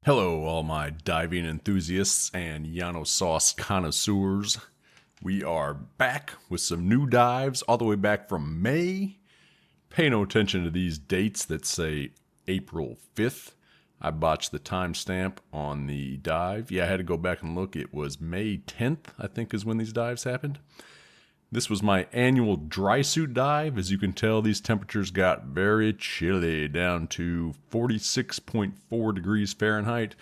Hello, all my diving enthusiasts and Yano sauce connoisseurs. We are back with some new dives all the way back from May. Pay no attention to these dates that say April 5th. I botched the timestamp on the dive. Yeah, I had to go back and look. It was May 10th, I think, is when these dives happened. This was my annual drysuit dive. As you can tell, these temperatures got very chilly, down to 46.4 degrees Fahrenheit.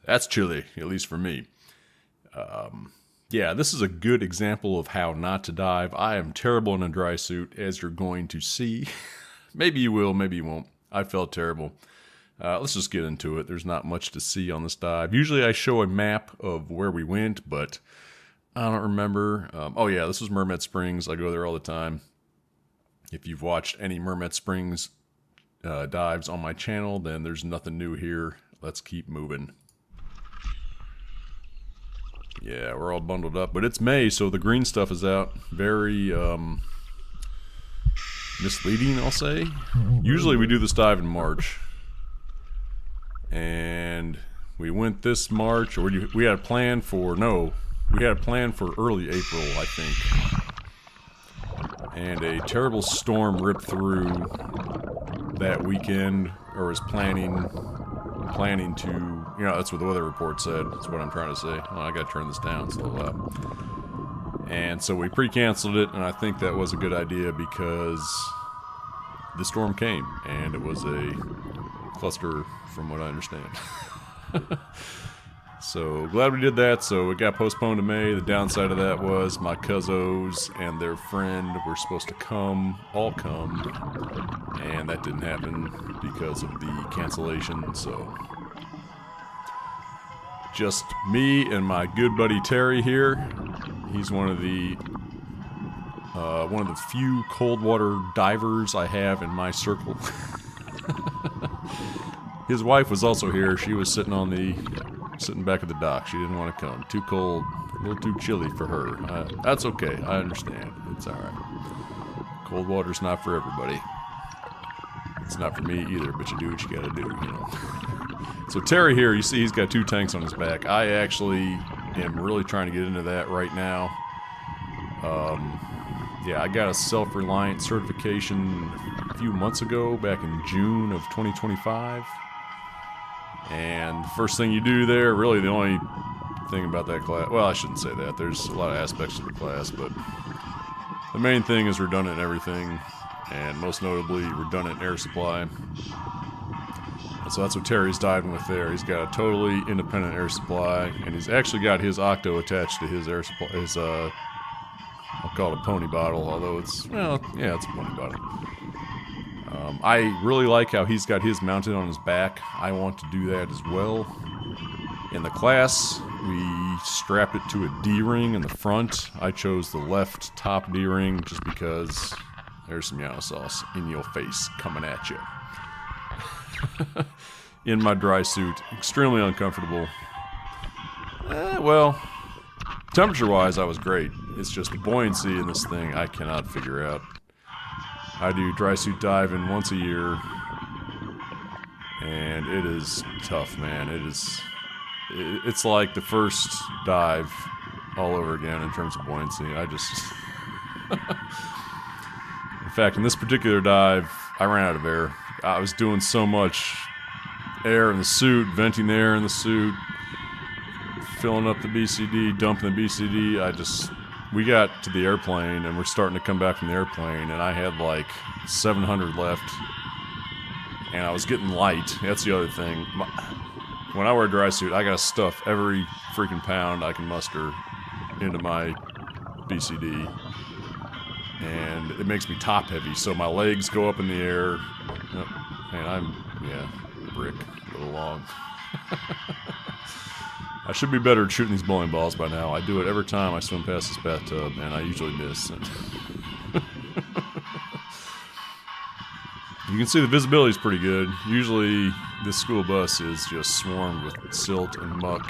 That's chilly, at least for me. Yeah, this is a good example of how not to dive. I am terrible in a drysuit, as you're going to see. Maybe you will, maybe you won't. I felt terrible. Let's just get into it. There's not much to see on this dive. Usually I show a map of where we went, but I don't remember. Oh yeah, this was Mermet Springs. I go there all the time. If you've watched any Mermet Springs dives on my channel, then there's nothing new here. Let's keep moving. Yeah, we're all bundled up, but it's May, so the green stuff is out. Very misleading, I'll say. Usually we do this dive in March. And we went this March, or we had a plan for, we had a plan for early April, I think. And a terrible storm ripped through that weekend, or was planning to, that's what the weather report said. That's what I'm trying to say. Oh, I gotta turn this down, it's a little loud. And so we pre-canceled it, and I think that was a good idea because the storm came, and it was a cluster from what I understand. So glad we did that. So it got postponed to May. The downside of that was my cousins and their friend were supposed to all come, and that didn't happen because of the cancellation. So just me and my good buddy Terry here. He's one of the few cold water divers I have in my circle. His wife was also here. She was sitting back at the dock. She didn't want to come. Too cold, a little too chilly for her. That's okay. I understand. It's alright. Cold water's not for everybody. It's not for me either, but you do what you gotta do, So Terry here, you see he's got 2 tanks on his back. I actually am really trying to get into that right now. Yeah, I got a self-reliant certification a few months ago, back in June of 2025. And the first thing you do there, really the only thing about that class, well, I shouldn't say that. There's a lot of aspects to the class, but the main thing is redundant everything, and most notably redundant air supply. And so that's what Terry's diving with there. He's got a totally independent air supply, and he's actually got his octo attached to his air supply, his, I'll call it a pony bottle, although it's, well, yeah, it's a pony bottle. I really like how he's got his mounted on his back. I want to do that as well. In the class, we strapped it to a D-ring in the front. I chose the left top D-ring just because there's some Yano sauce in your face coming at you. In my dry suit. Extremely uncomfortable. Well, temperature-wise, I was great. It's just the buoyancy in this thing I cannot figure out. I do dry suit diving once a year, and it is tough, man. It's like the first dive all over again in terms of buoyancy. In fact, in this particular dive, I ran out of air. I was doing so much air in the suit, venting the air in the suit, filling up the BCD, dumping the BCD. We got to the airplane, and we're starting to come back from the airplane, and I had like 700 left, and I was getting light. That's the other thing. When I wear a dry suit, I gotta stuff every freaking pound I can muster into my BCD, and it makes me top heavy, so my legs go up in the air, and I'm, brick, a little long. I should be better at shooting these bowling balls by now. I do it every time I swim past this bathtub, and I usually miss. You can see the visibility is pretty good. Usually, this school bus is just swarmed with silt and muck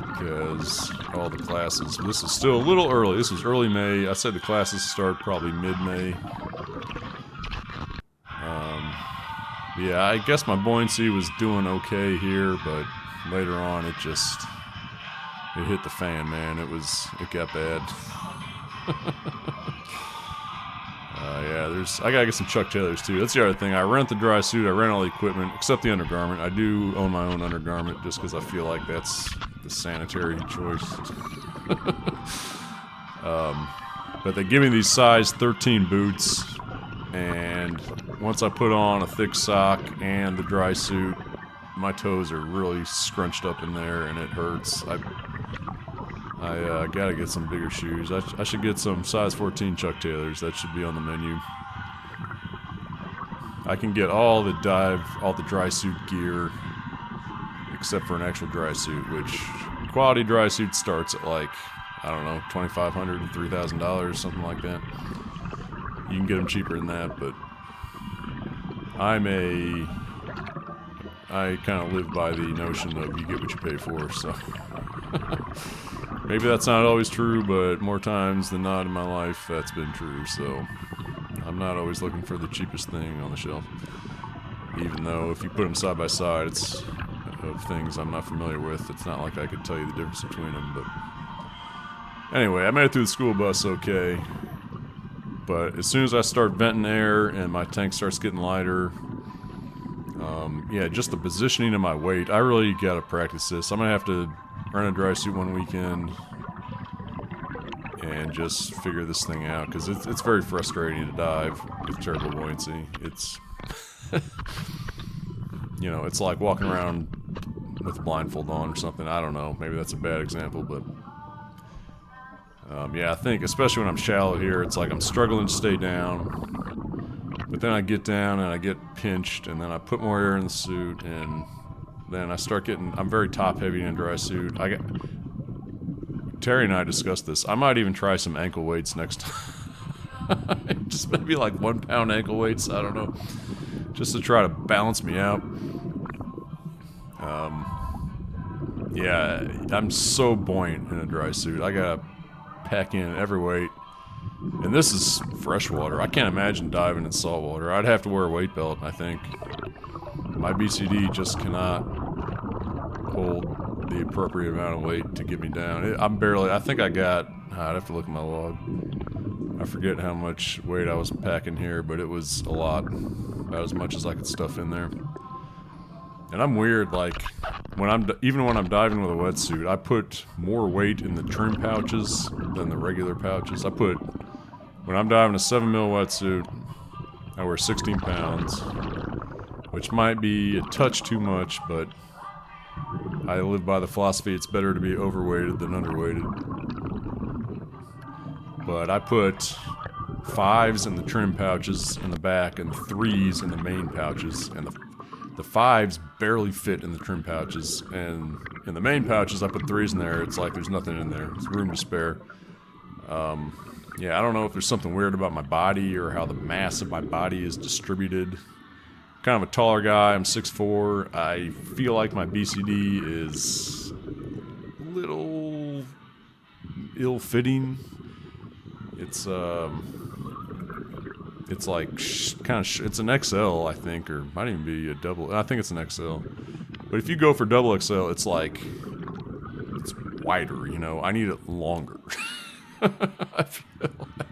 because all the classes. This is still a little early. This was early May. I said the classes start probably mid-May. Yeah, I guess my buoyancy was doing okay here, but later on it hit the fan, man. It got bad. Yeah, I gotta get some Chuck Taylors too. That's the other thing. I rent the dry suit, I rent all the equipment, except the undergarment. I do own my own undergarment just because I feel like that's the sanitary choice. But they give me these size 13 boots, and once I put on a thick sock and the dry suit, my toes are really scrunched up in there and it hurts. I gotta get some bigger shoes. I should get some size 14 Chuck Taylors. That should be on the menu. I can get all the dry suit gear, except for an actual dry suit, which quality dry suit starts at like, I don't know, $2,500 to $3,000, something like that. You can get them cheaper than that, but I kind of live by the notion of you get what you pay for, so... Maybe that's not always true, but more times than not in my life, that's been true, so I'm not always looking for the cheapest thing on the shelf. Even though if you put them side by side, it's of things I'm not familiar with. It's not like I could tell you the difference between them, but... Anyway, I made it through the school bus okay, but as soon as I start venting air and my tank starts getting lighter, yeah, just the positioning of my weight, I really gotta practice this. I'm gonna have to rent a dry suit one weekend and just figure this thing out, because it's very frustrating to dive with terrible buoyancy. It's you know, it's like walking around with a blindfold on or something. I don't know, maybe that's a bad example, but yeah, I think especially when I'm shallow here, it's like I'm struggling to stay down, but then I get down and I get pinched, and then I put more air in the suit, and then I start getting... I'm very top heavy in a dry suit. Terry and I discussed this. I might even try some ankle weights next time. Just maybe like 1 pound ankle weights, I don't know. Just to try to balance me out. Yeah, I'm so buoyant in a dry suit. I gotta pack in every weight. And this is freshwater. I can't imagine diving in saltwater. I'd have to wear a weight belt, I think. My BCD just cannot hold the appropriate amount of weight to get me down. I think I got... I'd have to look at my log. I forget how much weight I was packing here, but it was a lot. About as much as I could stuff in there. And I'm weird, like, even when I'm diving with a wetsuit, I put more weight in the trim pouches than the regular pouches. When I'm diving a 7mm wetsuit, I wear 16 pounds. Which might be a touch too much, but I live by the philosophy it's better to be overweighted than underweighted. But I put 5s in the trim pouches in the back and 3s in the main pouches, and the 5s barely fit in the trim pouches, and in the main pouches I put 3s in there. It's like there's nothing in there. There's room to spare. Yeah, I don't know if there's something weird about my body or how the mass of my body is distributed. Kind of a taller guy, I'm 6'4". I feel like my BCD is a little ill-fitting. It's like it's an XL, I think, or might even be a double. I think it's an XL. But if you go for double XL, it's like it's wider, you know. I need it longer. I feel like.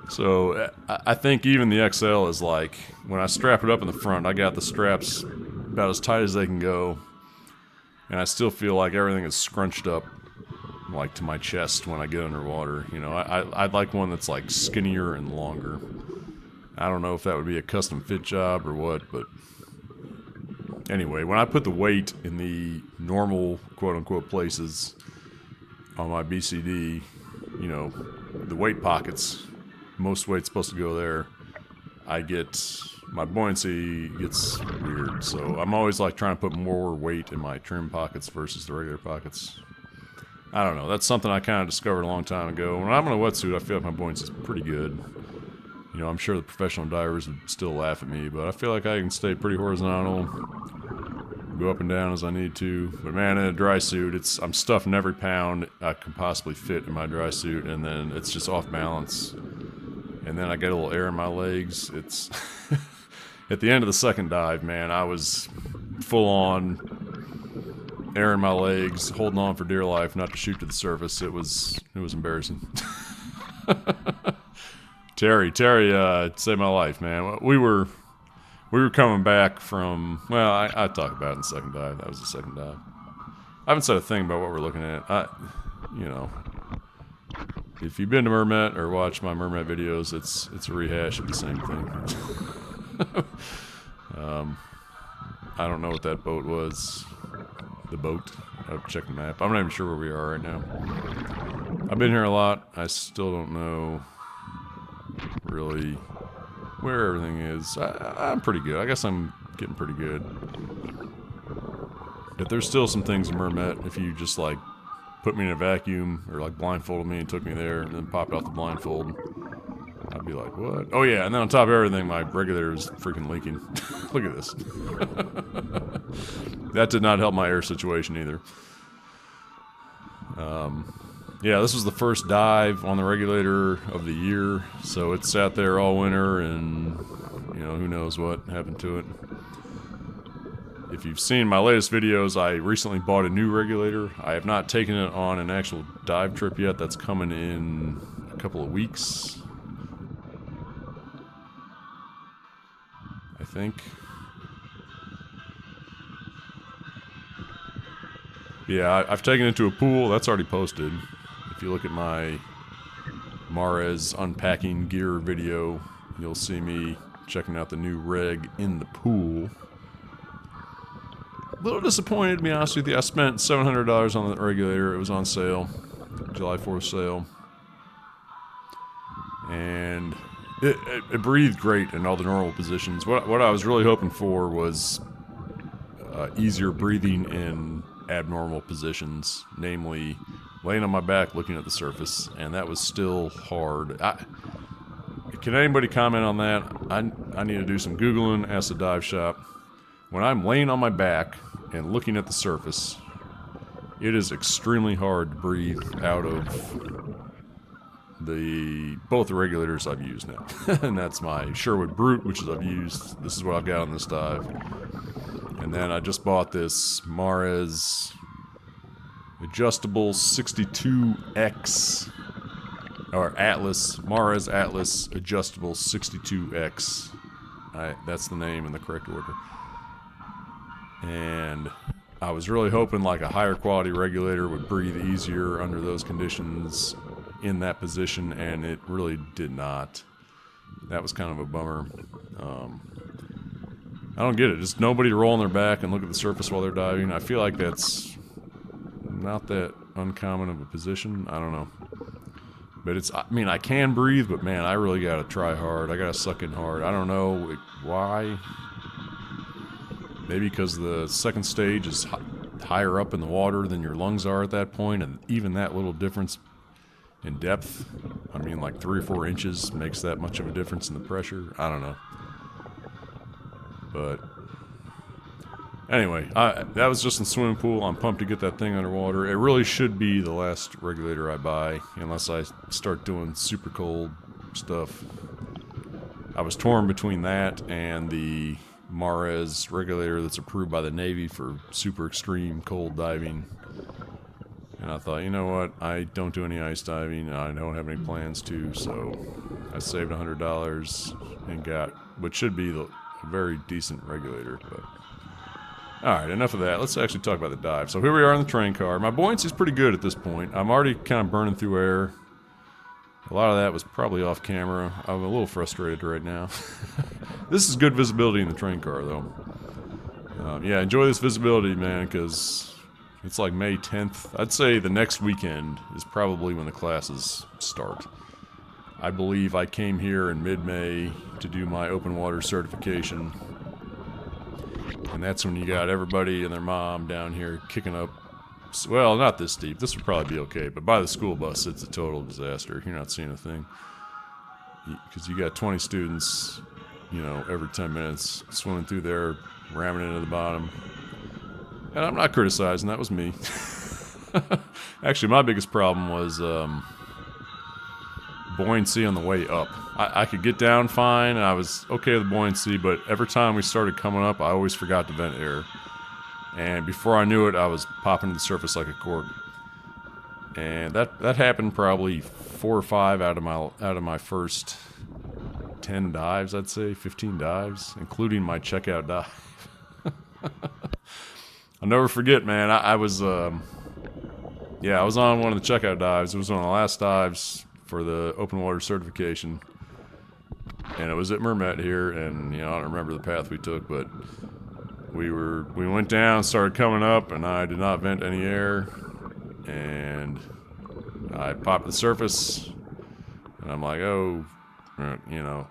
So I think even the XL is like, when I strap it up in the front, I got the straps about as tight as they can go, and I still feel like everything is scrunched up, like to my chest when I get underwater. You know, I'd like one that's like skinnier and longer. I don't know if that would be a custom fit job or what, but anyway, when I put the weight in the normal quote-unquote places on my BCD, you know, the weight pockets, most weight's supposed to go there, my buoyancy gets weird. So I'm always like trying to put more weight in my trim pockets versus the regular pockets. I don't know, that's something I kind of discovered a long time ago. When I'm in a wetsuit, I feel like my buoyancy's pretty good. You know, I'm sure the professional divers would still laugh at me, but I feel like I can stay pretty horizontal, go up and down as I need to. But man, in a dry suit, I'm stuffing every pound I can possibly fit in my dry suit, and then it's just off balance. And then I get a little air in my legs. at the end of the second dive, man, I was full on airing my legs, holding on for dear life not to shoot to the surface. It was embarrassing. Terry saved my life, man. We were coming back from, well, I talked about it in the second dive. That was the second dive. I haven't said a thing about what we're looking at. You know, if you've been to Mermet or watched my Mermet videos, it's a rehash of the same thing. I don't know what that boat was. The boat. I'll check the map. I'm not even sure where we are right now. I've been here a lot. I still don't know really where everything is. I'm pretty good. I guess I'm getting pretty good. But there's still some things in Mermet. If you just like put me in a vacuum or like blindfolded me and took me there and then popped off the blindfold, I'd be like, what? Oh yeah, and then on top of everything, my regulator is freaking leaking. Look at this. That did not help my air situation either. Yeah, this was the first dive on the regulator of the year, so it sat there all winter, and you know, who knows what happened to it. If you've seen my latest videos, I recently bought a new regulator. I have not taken it on an actual dive trip yet. That's coming in a couple of weeks, I think. Yeah, I've taken it to a pool. That's already posted. If you look at my Mares unpacking gear video, you'll see me checking out the new reg in the pool. A little disappointed, to be honest with you. I spent $700 on the regulator. It was on sale, July 4th sale. And it breathed great in all the normal positions. What I was really hoping for was easier breathing in abnormal positions, namely laying on my back looking at the surface, and that was still hard. Can anybody comment on that? I need to do some Googling, ask the dive shop. When I'm laying on my back and looking at the surface, it is extremely hard to breathe out of both the regulators I've used now. And that's my Sherwood Brute, which is I've used. This is what I've got on this dive. And then I just bought this Mares adjustable 62X, or Atlas, Mares Atlas adjustable 62X. That's the name in the correct order. And I was really hoping like a higher quality regulator would breathe easier under those conditions in that position, and it really did not. That was kind of a bummer. I don't get it. Just nobody to roll on their back and look at the surface while they're diving. I feel like that's not that uncommon of a position. I don't know. But it's, I mean, I can breathe, but man, I really gotta try hard. I gotta suck in hard. I don't know why. Maybe because the second stage is higher up in the water than your lungs are at that point, and even that little difference in depth, I mean like 3 or 4 inches makes that much of a difference in the pressure. I don't know. But anyway, that was just in the swimming pool. I'm pumped to get that thing underwater. It really should be the last regulator I buy, unless I start doing super cold stuff. I was torn between that and the Mares regulator that's approved by the Navy for super extreme cold diving. And I thought, you know what, I don't do any ice diving, I don't have any plans to, so I saved $100 and got what should be a very decent regulator. But alright, enough of that. Let's actually talk about the dive. So here we are in the train car. My buoyancy's pretty good at this point. I'm already kind of burning through air. A lot of that was probably off camera. I'm a little frustrated right now. This is good visibility in the train car, though. Yeah, enjoy this visibility, man, because it's like May 10th. I'd say the next weekend is probably when the classes start. I believe I came here in mid-May to do my open water certification. And that's when you got everybody and their mom down here kicking up. Well, not this deep. This would probably be okay. But by the school bus, it's a total disaster. You're not seeing a thing. Because you got 20 students, you know, every 10 minutes swimming through there, ramming into the bottom. And I'm not criticizing. That was me. Actually, my biggest problem was buoyancy on the way up. I could get down fine, and I was okay with buoyancy, but every time we started coming up, I always forgot to vent air. And before I knew it, I was popping to the surface like a cork. And that happened probably 4 or 5 out of my first 10 dives, I'd say, 15 dives, including my checkout dive. I'll never forget, man. I was on one of the checkout dives. It was one of the last dives for the open water certification, and it was at Mermet here. And I don't remember the path we took, but we went down, started coming up, and I did not vent any air, and I popped the surface, and I'm like, oh, and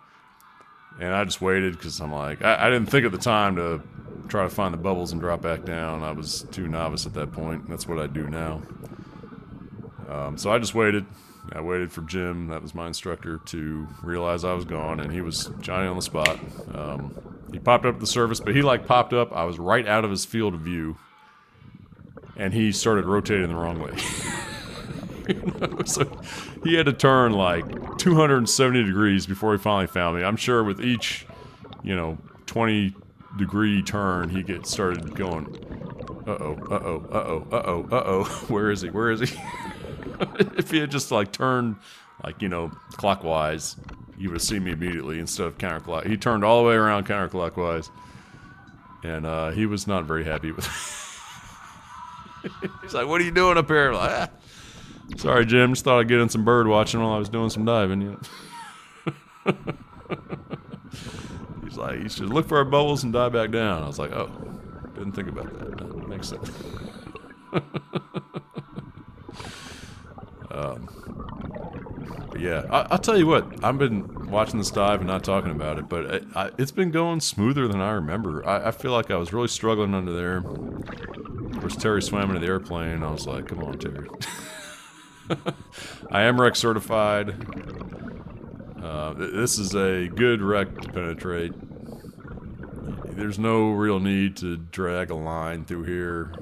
I just waited because I'm like, I didn't think at the time to try to find the bubbles and drop back down. I was too novice at that point, and that's what I do now. So I just waited. I waited for Jim, that was my instructor, to realize I was gone, and he was Johnny on the spot. He popped up at the surface, but he popped up. I was right out of his field of view, and he started rotating the wrong way. So he had to turn 270 degrees before he finally found me. I'm sure with each 20-degree turn, he started going, uh-oh, where is he? If he had just turned clockwise, you would have seen me immediately instead of counterclockwise. He turned all the way around counterclockwise, and he was not very happy with it. He's like, what are you doing up here? I'm like, sorry, Jim, just thought I'd get in some bird watching while I was doing some diving. He's like, you should look for our bubbles and dive back down. I was like, oh, didn't think about that. That makes sense. But yeah, I'll tell you what, I've been watching this dive and not talking about it, but it's been going smoother than I remember. I feel like I was really struggling under there. Of course, Terry swam into the airplane, and I was like, come on, Terry. I am wreck certified. This is a good wreck to penetrate. There's no real need to drag a line through here.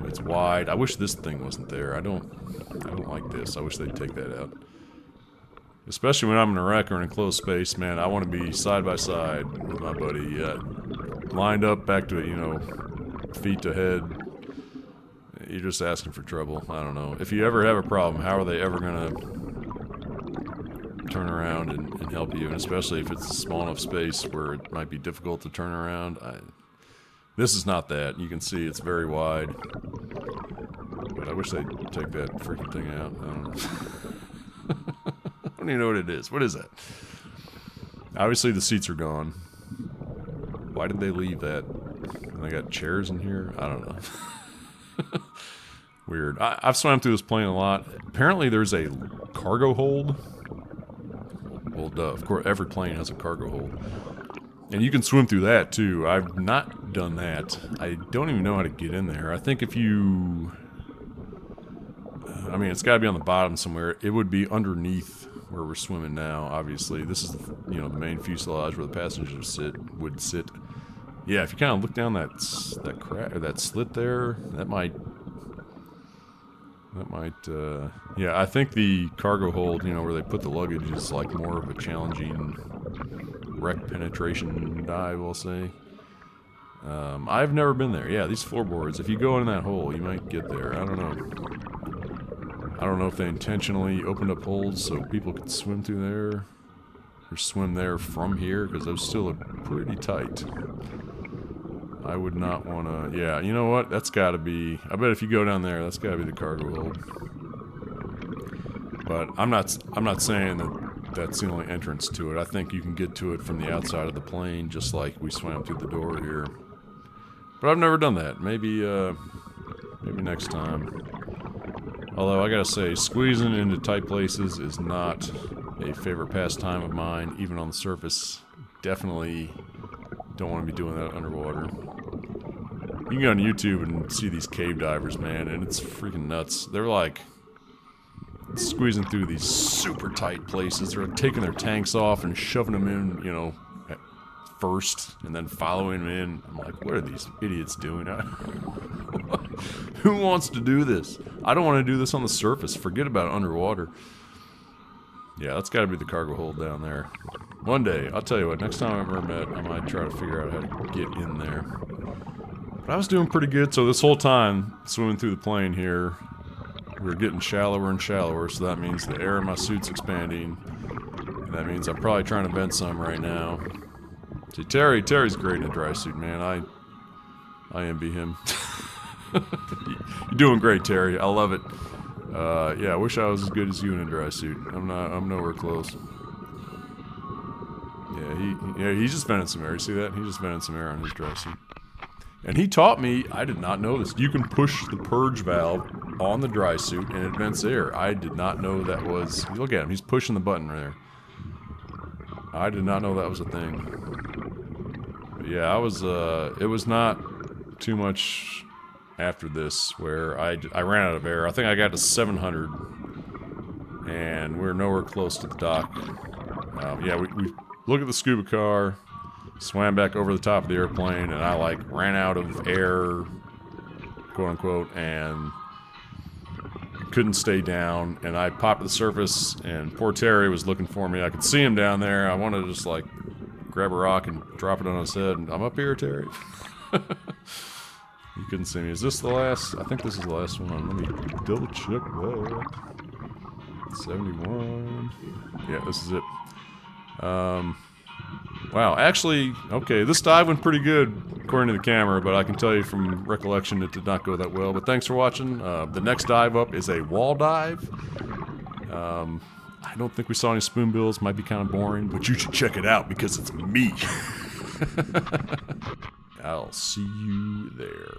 It's wide. I wish this thing wasn't there. I don't like this. I wish they'd take that out. Especially when I'm in a wreck or in a closed space, man. I want to be side by side with my buddy, lined up back to feet to head. You're just asking for trouble. I don't know. If you ever have a problem, how are they ever gonna turn around and help you? And especially if it's a small enough space where it might be difficult to turn around. This is not that. You can see it's very wide. But I wish they'd take that freaking thing out. I don't know. I don't even know what it is. What is that? Obviously the seats are gone. Why did they leave that? They got chairs in here? I don't know. Weird. I've swam through this plane a lot. Apparently there's a cargo hold. Well, duh. Of course, every plane has a cargo hold. And you can swim through that, too. I've not done that. I don't even know how to get in there. I think if you... it's got to be on the bottom somewhere. It would be underneath where we're swimming now, obviously. This is, the main fuselage where the passengers would sit. Yeah, if you kind of look down that slit there, that might, yeah, I think the cargo hold, where they put the luggage is more of a challenging wreck penetration dive, we'll say. I've never been there. Yeah, these floorboards, if you go in that hole, you might get there. I don't know. I don't know if they intentionally opened up holes so people could swim through there, or swim there from here, because those still are pretty tight. I would not want to... Yeah, you know what? That's got to be... I bet if you go down there, that's got to be the cargo hold. But I'm not saying that that's the only entrance to it. I think you can get to it from the outside of the plane, just like we swam through the door here. But I've never done that. Maybe next time. Although I gotta say, squeezing into tight places is not a favorite pastime of mine, even on the surface. Definitely don't want to be doing that underwater. You can go on YouTube and see these cave divers, man, and it's freaking nuts. They're squeezing through these super tight places. They're taking their tanks off and shoving them in, first, and then following them in. I'm like, what are these idiots doing? Who wants to do this? I don't want to do this on the surface. Forget about underwater. Yeah, that's got to be the cargo hold down there. One day, I'll tell you what, next time I'm ever met, I might try to figure out how to get in there. But I was doing pretty good, so this whole time, swimming through the plane here, we're getting shallower and shallower, so that means the air in my suit's expanding. And that means I'm probably trying to vent some right now. See, Terry's great in a dry suit, man. I envy him. You're doing great, Terry. I love it. Yeah, I wish I was as good as you in a dry suit. I'm nowhere close. Yeah, he's just venting some air. You see that? He's just venting some air on his dry suit. And he taught me, I did not know this. You can push the purge valve on the dry suit and it vents air. I did not know that was... Look at him, he's pushing the button right there. I did not know that was a thing. But yeah, it was not too much after this where I ran out of air. I think I got to 700 and we're nowhere close to the dock. Yeah, we look at the scuba car, swam back over the top of the airplane, and I like ran out of air, quote unquote, and couldn't stay down, and I popped to the surface, and poor Terry was looking for me. I could see him down there. I wanted to just like grab a rock and drop it on his head, and I'm up here, Terry. You couldn't see me. Is this the last? I think this is the last one. Let me double check that. 71. Yeah, this is it. Wow, actually, okay, this dive went pretty good according to the camera, but I can tell you from recollection it did not go that well. But thanks for watching. The next dive up is a wall dive. I don't think we saw any spoonbills. Might be kind of boring, but you should check it out because it's me. I'll see you there.